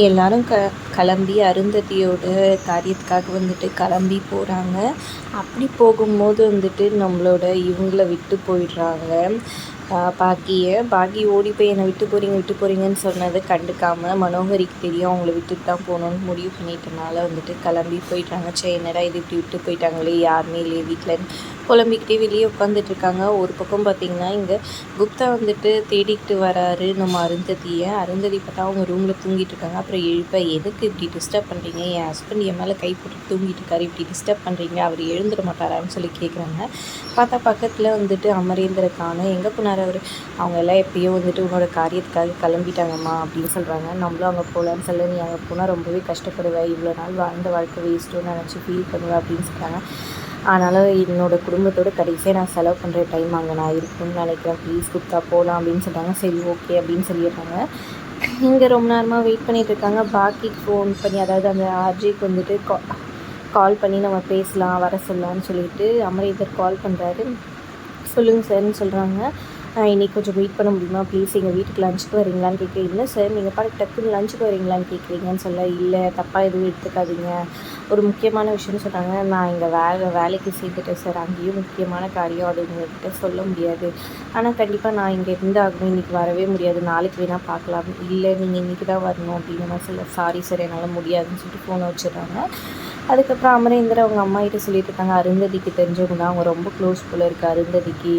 எல்லாரும் கிளம்பி அருந்ததியோட காரியத்துக்காக வந்துட்டு கிளம்பி போகிறாங்க. அப்படி போகும்போது வந்துட்டு நம்மளோட இவங்கள விட்டு போயிடுறாங்க. பாக்கி ஓடி போய் என்னை விட்டு போகிறீங்கன்னு சொன்னதை கண்டுக்காமல் மனோகரிக்கு தெரியும் அவங்கள விட்டுட்டு தான் போகணுன்னு முடிவு பண்ணிட்டனால வந்துட்டு கிளம்பி போயிட்டாங்க. என்னடா இது இப்படி விட்டு போயிட்டாங்களே, யாருமே இல்லையே வீட்டில் புலம்பிக்கிட்டே வெளியே உட்காந்துட்ருக்காங்க. ஒரு பக்கம் பார்த்திங்கன்னா இங்கே குப்தா வந்துட்டு தேடிக்கிட்டு வராரு நம்ம அருந்ததி பார்த்தா அவங்க ரூமில் தூங்கிட்டு இருக்காங்க. அப்புறம் எதுக்கு இப்படி டிஸ்டர்ப் பண்ணுறீங்க, என் ஹஸ்பண்ட் என் மேலே கை போட்டு தூங்கிட்டு இருக்காரு, இப்படி டிஸ்டர்ப் பண்ணுறீங்க, அவர் எழுந்துட மாட்டாரான்னு சொல்லி கேட்குறாங்க. பார்த்தா பக்கத்தில் வந்துட்டு அமரேந்திர காணோம். எங்கே போனார் அவர்? அவங்க எல்லாம் எப்படியோ வந்துட்டு உன்னோட காரியத்துக்காக கிளம்பிட்டாங்கம்மா அப்படின்னு சொல்கிறாங்க. நம்மளும் அங்கே போகலான்னு சொல்ல, நீ அங்கே போனால் ரொம்பவே கஷ்டப்படுவேன், இவ்வளோ நாள் வாழ்ந்த வாழ்க்கை வேஸ்ட்டுன்னு நினச்சி ஃபீல் பண்ணுவேன் அப்படின்னு சொல்கிறாங்க. ஆனாலும் என்னோடய குடும்பத்தோட கடைசியாக நான் செலவு பண்ணுற டைம் அங்கே நான் இருக்குன்னு நினைக்கிறேன், ப்ளீஸ் குப்தா போகலாம் அப்படின்னு சொல்கிறாங்க. சரி ஓகே அப்படின்னு சொல்லிடுறாங்க. இங்கே ரொம்ப நேரமாக வெயிட் பண்ணிகிட்ருக்காங்க. பாக்கிக்கு ஃபோன் பண்ணி, அதாவது அந்த ஆர்ஜிக்கு வந்துட்டு கால் பண்ணி நம்ம பேசலாம் வர சொல்லலான்னு சொல்லிட்டு அமரேந்தர் கால் பண்ணுறாரு. சொல்லுங்கள் சார்ன்னு சொல்கிறாங்க. இன்றைக்கி கொஞ்சம் வெயிட் பண்ண முடியுமா ப்ளீஸ், எங்கள் வீட்டுக்கு லஞ்சுக்கு வரீங்களான்னு கேட்குறீங்க. இல்லை சார், நீங்கள் பாட்டு டக்குன்னு லஞ்சுக்கு வரீங்களான்னு கேட்குறீங்கன்னு சொல்ல, இல்லை தப்பாக எதுவும் எடுத்துக்காதீங்க, ஒரு முக்கியமான விஷயம்னு சொல்கிறாங்க. நான் இங்கே வேலைக்கு சேர்த்துட்டேன் சார், அங்கேயும் முக்கியமான காரியம், அது உங்கள்கிட்ட சொல்ல முடியாது, ஆனால் கண்டிப்பாக நான் இங்கே இருந்தாகணும், இன்றைக்கி வரவே முடியாது, நாளைக்கு வேணால் பார்க்கலாம். இல்லை நீங்கள் இன்றைக்கி தான் வரணும் அப்படின்னு நான் சொல்ல, சாரி சார் என்னால் முடியாதுன்னு சொல்லிட்டு ஃபோனை வச்சுடுறாங்க. அதுக்கப்புறம் அமரேந்தர் அவங்க அம்மா கிட்ட சொல்லிட்டு இருக்காங்க, அருந்ததிக்கு தெரிஞ்சவங்க தான், அவங்க ரொம்ப க்ளோஸ் போல் இருக்குது அருந்ததிக்கு.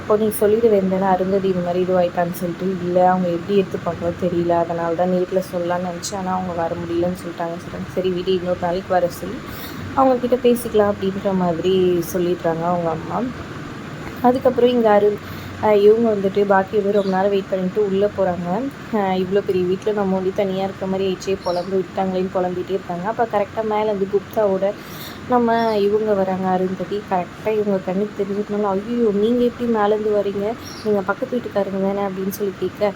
அப்போ நீ சொல்லிட்டு வேண்டேன்னா அருந்ததி இது மாதிரி இதுவாயிட்டான்னு சொல்லிட்டு, இல்லை அவங்க எப்படி எடுத்துப்பாங்களோ தெரியல, அதனால தான் நேரில் சொல்லலான்னு நினச்சேன், ஆனால் அவங்க வர முடியலன்னு சொல்லிட்டாங்க. சரி வீடு இன்னொரு நாளைக்கு வர சொல்லி அவங்கக்கிட்ட பேசிக்கலாம் அப்படின்ற மாதிரி சொல்லிடுறாங்க அவங்க அம்மா. அதுக்கப்புறம் இங்கே இவங்க வந்துட்டு பாக்கி வந்து ரொம்ப நேரம் வெயிட் பண்ணிட்டு உள்ளே போகிறாங்க. இவ்வளோ பெரிய வீட்டில் நம்ம வந்து தனியாக இருக்கிற மாதிரி ஆயிடுச்சே, விட்டாங்களேன்னு புலம்பிகிட்டே இருக்காங்க. அப்போ கரெக்டாக மேலே வந்து குப்தாவோட நம்ம இவங்க வராங்க அருந்ததி. கரெக்டாக இவங்க கண்ணுக்கு தெரிஞ்சதுனால, ஐயோ நீங்கள் எப்படி மேலேருந்து வரீங்க, நீங்கள் பக்கத்து வீட்டுக்காரங்க தானே அப்படின்னு சொல்லி கேட்க,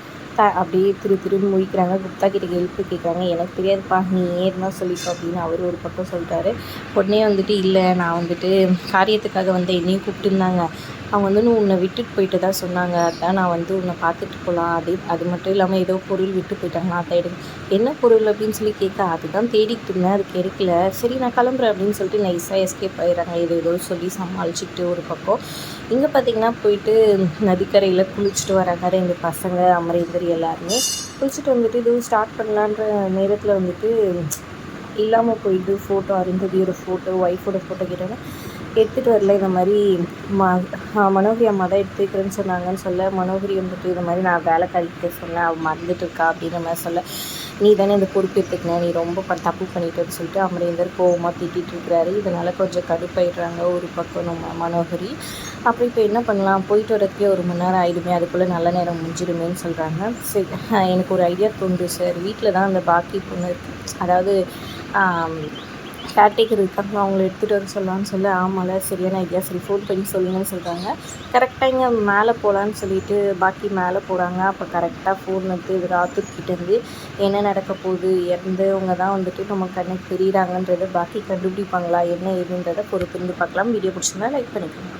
அப்படியே திரும்பி முழிக்கிறாங்க. குப்தா கிட்ட ஹெல்ப்பு கேட்குறாங்க. எனக்கு தெரியாதுப்பா, நீ ஏறுனா சொல்லிக்கோ அப்படின்னு அவர் ஒரு பக்கம் சொல்லிட்டாரு. உடனே வந்துட்டு, இல்லை நான் வந்துட்டு காரியத்துக்காக வந்து என்னையும் கூப்பிட்டுருந்தாங்க, அவங்க வந்து உன்னை விட்டுட்டு போயிட்டு தான் சொன்னாங்க, அதான் நான் வந்து உன்னை பார்த்துட்டு போகலாம், அது மட்டும் இல்லாமல் ஏதோ பொருள் விட்டு போயிட்டாங்க, நான் தேடு என்ன பொருள் அப்படின்னு சொல்லி கேட்க, அதுதான் தேடிட்டு இருந்தேன், அது கிடைக்கல, சரி நான் கிளம்புறேன் அப்படின்னு சொல்லிட்டு நைஸாக எஸ்கேப் ஆகிடுறாங்க. ஏதோ சொல்லி சமாளிச்சுக்கிட்டு ஒரு பக்கம் இங்கே பார்த்திங்கன்னா போயிட்டு நதிக்கரையில் குளிச்சுட்டு வராங்க 2 பசங்க அமரேந்தர் எல்லாருமே. குளிச்சுட்டு வந்துட்டு இதுவும் ஸ்டார்ட் பண்ணலான்ற நேரத்தில் வந்துட்டு இல்லாமல் போயிட்டு ஃபோட்டோ அருந்ததியோட ஃபோட்டோ ஒய்ஃபோட ஃபோட்டோ கேட்டாங்க, எடுத்துகிட்டு வரல, இந்த மாதிரி மனோகரி அம்மா தான் எடுத்து வைக்கிறேன்னு சொன்னாங்கன்னு சொல்ல, மனோகரி வந்துட்டு இந்த மாதிரி நான் வேலைக்காரிக்கிட்ட சொன்னேன், அவள் மறந்துட்டு இருக்கா அப்படின்ற மாதிரி சொல்ல, நீ தானே இந்த பொறுப்பு எடுத்துக்கினேன், நீ ரொம்ப தப்பு பண்ணிட்டேன்னு சொல்லிட்டு அமரேந்தர் கோவமாக திட்டிகிட்டு இருக்கிறாரு. இதனால் கொஞ்சம் கடுப்பாயிடுறாங்க ஒரு பக்கம் நம்ம மனோகரி. அப்புறம் இப்போ என்ன பண்ணலாம், போயிட்டு வரதுக்கே 1 மணி நேரம் ஆகிடுமே, அதுக்குள்ளே நல்ல நேரம் முடிஞ்சிடுமேன்னு சொல்கிறாங்க. சரி எனக்கு ஒரு ஐடியா தோணுது சார், வீட்டில் தான் அந்த பாக்கி பொண்ணு இருக்குது, அதாவது கேர்டேக்கர் இருக்காங்க, அவங்கள எடுத்துகிட்டு வர சொல்லலான்னு சொல்ல, ஆமாம்ல சரியான ஐடியா, சரி ஃபோன் பண்ணி சொல்லுங்கன்னு சொல்கிறாங்க. கரெக்டாக இங்கே மேலே போகலான்னு சொல்லிட்டு பாக்கி மேலே போகிறாங்க. அப்போ கரெக்டாக ஃபோன் வந்து ராத்துக்கிட்டேருந்து என்ன நடக்க போகுது, இறந்தவங்க தான் வந்துட்டு நம்ம கண்ணுக்கு தெரியுறாங்கன்றதை பாக்கி கண்டுபிடிப்பாங்களா என்ன ஏதுன்றதை பொறுத்திருந்து பார்க்கலாம். வீடியோ பிடிச்சிருந்தா லைக் பண்ணிக்கோங்க.